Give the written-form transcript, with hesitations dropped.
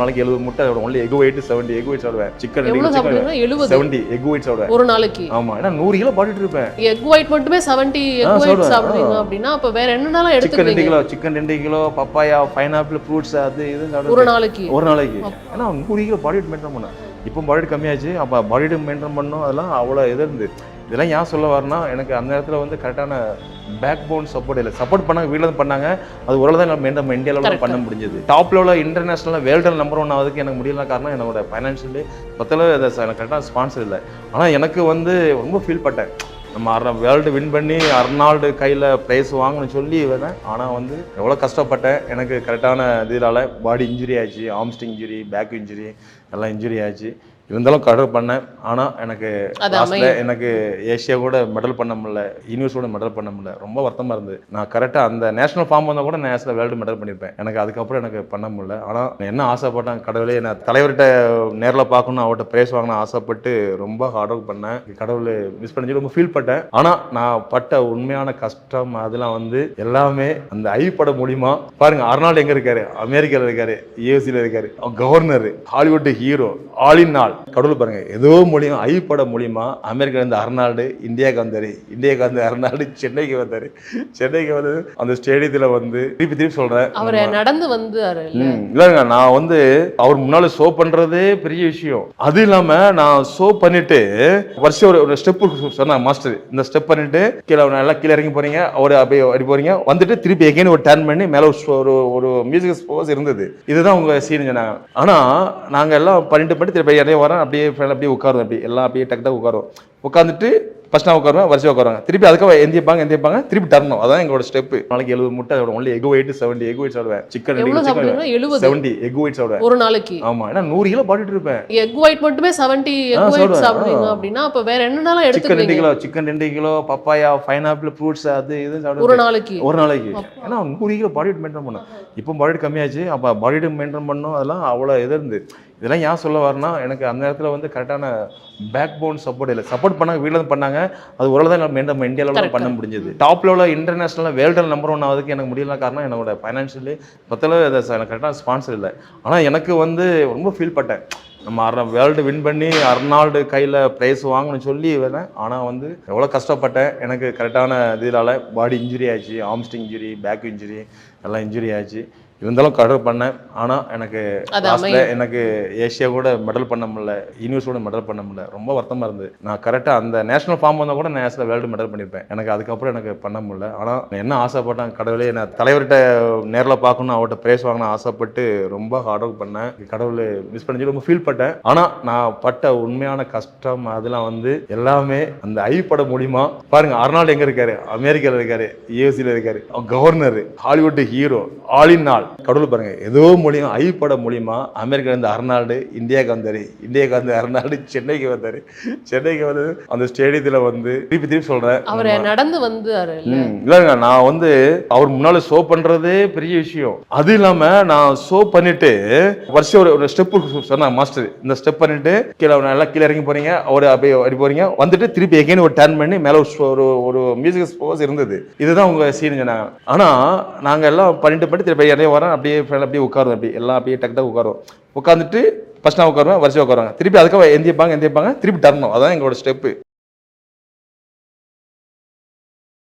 நாளைக்கு 70 முட்டை சாப்பிடுவேன். Only egg white 70 egg white சாப்பிடுவேன். சிக்கன் எவ்வளவு சாப்பிடுவீங்க? 70 எக் ஒயிட் சாப்பிடுவேன் ஒரு நாளைக்கு. ஆமா, ஏன்னா 100 கிலோ பாடிட்டு இருப்பேன். எக் ஒயிட் மட்டுமே 70 எக் ஒயிட் சாப்பிடுவீங்க அப்படின்னா அப்ப வேற என்னென்னலாம் எடுத்துக்கிறீங்க? Chicken 2 kilo, papaya, pineapple, fruits அது இது ஒரு நாளைக்கு. ஏன்னா 100 கிலோ பாடி வெயிட் மெயின்டைன் பண்ணேன். இப்போ பாடி வெயிட் கம்மியாச்சு. அப்போ பாடி வெயிட் மெயின்டைன் பண்ணணும். அதெல்லாம் அவ்வளோ இது இருந்து இதெல்லாம் ஏன் சொல்ல வரேன்னா, எனக்கு அந்த நேரத்தில் வந்து கரெக்டான பேக் போன் சப்போர்ட் இல்லை. சப்போர்ட் பண்ணாங்க, வீட்டில் இருந்து பண்ணாங்க. அது ஒரு தான் நம்ம இந்தியா லெவலில் பண்ண முடிஞ்சது. டாப் லெவலில் இன்டர்நேஷனல் வேர்ல்டு நம்பர் 1 ஆகுதுக்கு எனக்கு முடியல. காரணம் என்னோட ஃபைனான்ஷியலி பத்தளவு எனக்கு கரெக்டாக ஸ்பான்சர் இல்லை. ஆனால் எனக்கு வந்து ரொம்ப ஃபீல் பட்டேன். நம்ம வேர்ல்டு வின் பண்ணி அர்னால்டு கையில் ப்ரைஸ் வாங்கணும்னு சொல்லி வேணேன். ஆனால் வந்து எவ்வளோ கஷ்டப்பட்டேன். எனக்கு கரெக்டான இதனால பாடி இன்ஜுரி ஆச்சு, ஆம்ஸ்டிங் இன்ஜுரி, பேக் இன்ஜுரி எல்லாம் இன்ஜுரி ஆச்சு. இருந்தாலும் கடல் பண்ணேன். ஆனால் எனக்கு எனக்கு ஏஷியா கூட மெடல் பண்ண முடியல, யூனிவர்ஸ் கூட மெடல் பண்ண முடியல. ரொம்ப வருத்தமாக இருந்தது. நான் கரெக்டாக அந்த நேஷனல் ஃபார்ம் வந்தால் கூட நேஷனல் வேர்ல்டு மெடல் பண்ணியிருப்பேன். எனக்கு அதுக்கப்புறம் எனக்கு பண்ண முடியல. ஆனால் என்ன ஆசைப்பட்டேன், கடவுளே நான் தலைவர்கிட்ட நேரில் பார்க்கணும், அவர்கிட்ட ப்ரைஸ் வாங்கணும் ஆசைப்பட்டு ரொம்ப ஹார்ட் ஒர்க் பண்ணேன். கடவுள் மிஸ் பண்ணி ரொம்ப ஃபீல் பட்டேன். ஆனால் நான் பட்ட உண்மையான கஷ்டம் அதெல்லாம் வந்து எல்லாமே அந்த ஐ படம் மூலியமா பாருங்க. அர்னால்டு எங்கே இருக்காரு? அமெரிக்காவில் இருக்காரு, யூஎஸ்ல இருக்காரு, governor, Hollywood hero, all in all. கடவுள் பாருங்க, ஏதோ மூலியம் ஐ படம் மூலியமா அமெரிக்கா இருந்து அர்னால்டு இந்தியாவுக்கு வந்தாரு, இந்தியாவுக்கு வந்து அர்னால்டு சென்னைக்கு வந்தாரு. சென்னைக்கு வந்து அந்த ஸ்டேடியத்தில் வந்து திருப்பி சொல்றேன், அவரை நடந்து வந்து இல்லைங்க. நான் வந்து அவர் முன்னால ஷோ பண்றதே பெரிய விஷயம். அது இல்லாம நான் ஷோ பண்ணிட்டு வருஷம் ஒரு ஸ்டெப் சொன்னாங்க மாஸ்டர், இந்த ஸ்டெப் பண்ணிட்டு கீழே நல்லா கீழே இறங்கி போறீங்க, அவர் அப்படியே அப்படி போறீங்க, வந்துட்டு திருப்பி எகைன் ஒரு டர்ன் பண்ணி மேலே ஒரு மியூசிக் ஸ்போஸ் இருந்தது. இதுதான் உங்க சீன் சொன்னாங்க. ஆனா நாங்க எல்லாம் பண்ணிட்டு திருப்பி இறங்கி வரேன். அப்படியே உட்காருவோம், அப்படி எல்லாம் அப்படியே டக்கு உட்காரும். உட்காந்துட்டு ஃபர்ஸ்ட் நான் உட்காருவேன், வரிசையாக உட்காருவாங்க. திருப்பி அதுக்காக எந்திப்பாங்க, திருப்பி தரணும். அதான் எங்களோட ஸ்டெப். நாளைக்கு 70 முட்டை சாப்பிடுவேன். Only egg white 70 egg white சாப்பிடுவேன். சிக்கன் 70 எக் ஒயிட் சாப்பிடுவேன் ஒரு நாளைக்கு. ஆமா, ஏன்னா 100 கிலோ பாடிட்டு இருப்பேன். எக் ஒயிட் மட்டுமே 70 எக் ஒயிட் சாப்பிடுவீங்க அப்படின்னா அப்ப வேற என்னென்னலாம் எடுத்துக்கிறீங்க? Chicken 2 kilo, papaya, pineapple, fruits அது இது சாப்பிடுவேன் ஒரு நாளைக்கு. ஏன்னா 100 கிலோ பாடி வெயிட் மெயின்டைன் பண்ணேன். இப்போ பாடி வெயிட் கம்மியாச்சு. அப்போ பாடி வெயிட் மெயின்டைன் பண்ணணும். அதெல்லாம் அவ்வளோ இது இருந்து இதெல்லாம் ஏன் சொல்ல வரேன்னா, எனக்கு அந்த நேரத்தில் வந்து கரெக்டான பேக் போன் சப்போர்ட் இல்லை. சப்போர்ட் பண்ணாங்க, வீட்டில் இருந்து பண்ணாங்க. அது ஒரு தான் நம்ம இந்தியா லெவலில் பண்ண முடிஞ்சது. டாப் லெவலில் இன்டர்நேஷனல் வேர்ல்டு நம்பர் 1 ஆகுதுக்கு எனக்கு முடியல. காரணம் என்னோட ஃபைனான்ஷியலி பத்தளவு எனக்கு கரெக்டான ஸ்பான்சர் இல்லை. ஆனால் எனக்கு வந்து ரொம்ப ஃபீல் பட்டேன். நம்ம வேர்ல்டு வின் பண்ணி அர்னால்டு கையில் ப்ரைஸ் வாங்கணும்னு சொல்லி வேணேன். ஆனால் வந்து எவ்வளோ கஷ்டப்பட்டேன். எனக்கு கரெக்டான இதனால பாடி இன்ஜுரி ஆச்சு, ஆம்ஸ்டிங் இன்ஜுரி, பேக் இன்ஜுரி எல்லாம் இன்ஜுரி ஆச்சு. இருந்தாலும் கடல் பண்ணேன். ஆனால் எனக்கு ஏஷியா கூட மெடல் பண்ண முடியல, யூனிவர்ஸ் கூட மெடல் பண்ண முடியல. ரொம்ப வருத்தமாக இருந்தது. நான் கரெக்டாக அந்த நேஷனல் ஃபார்ம் வந்தால் கூட நேஷனல் வேர்ல்டு மெடல் பண்ணியிருப்பேன். எனக்கு அதுக்கப்புறம் எனக்கு பண்ண முடியல. ஆனால் என்ன ஆசைப்பட்டேன், கடவுளே நான் தலைவர்கிட்ட நேரில் பார்க்கணும், அவர்கிட்ட ப்ரைஸ் வாங்கணும் ஆசைப்பட்டு ரொம்ப ஹார்ட் ஒர்க் பண்ணேன். கடவுள் மிஸ் பண்ணி ரொம்ப ஃபீல் பட்டேன். ஆனால் நான் பட்ட உண்மையான கஷ்டம் அதெல்லாம் வந்து எல்லாமே அந்த ஐ படம் மூலியமா பாருங்க. அர்னால்டு எங்கே இருக்காரு? அமெரிக்காவில் இருக்காரு, யூஎஸ்ல இருக்காரு, governor, Hollywood hero, all in all. கடவுள் பாருங்க, ஏதோ மூலியம் ஐ படம் மூலியமா அமெரிக்கா இருந்து அர்னால்டு இந்தியாவுக்கு வந்தாரு, இந்தியாவுக்கு வந்து அர்னால்டு சென்னைக்கு வந்தாரு. சென்னைக்கு வந்து அந்த ஸ்டேடியத்தில் வந்து திருப்பி சொல்றேன், அவரை நடந்து வந்து இல்லைங்க. நான் வந்து அவர் முன்னால ஷோ பண்றதே பெரிய விஷயம். அது இல்லாம நான் ஷோ பண்ணிட்டு வருஷம் ஒரு ஸ்டெப் சொன்னாங்க மாஸ்டர், இந்த ஸ்டெப் பண்ணிட்டு கீழே நல்லா கீழே இறங்கி போறீங்க, அவர் அப்படியே அப்படி போறீங்க, வந்துட்டு திருப்பி எகைன் ஒரு டர்ன் பண்ணி மேலே ஒரு மியூசிக் ஸ்போஸ் இருந்தது. இதுதான் உங்க சீன் சொன்னாங்க. ஆனா நாங்க எல்லாம் பண்ணிட்டு திருப்பி இறங்கி வரேன். அப்படியே உட்காருவோம், அப்படி எல்லாம் அப்படியே டக்கு உட்காருவோம். உட்காந்துட்டு ஃபர்ஸ்ட் நான் உட்காருவேன், வரிசையாக உட்காருவாங்க. திருப்பி அதுக்காக எந்திப்பாங்க, திருப்பி தரணும். அதான் எங்களோட ஸ்டெப்பு.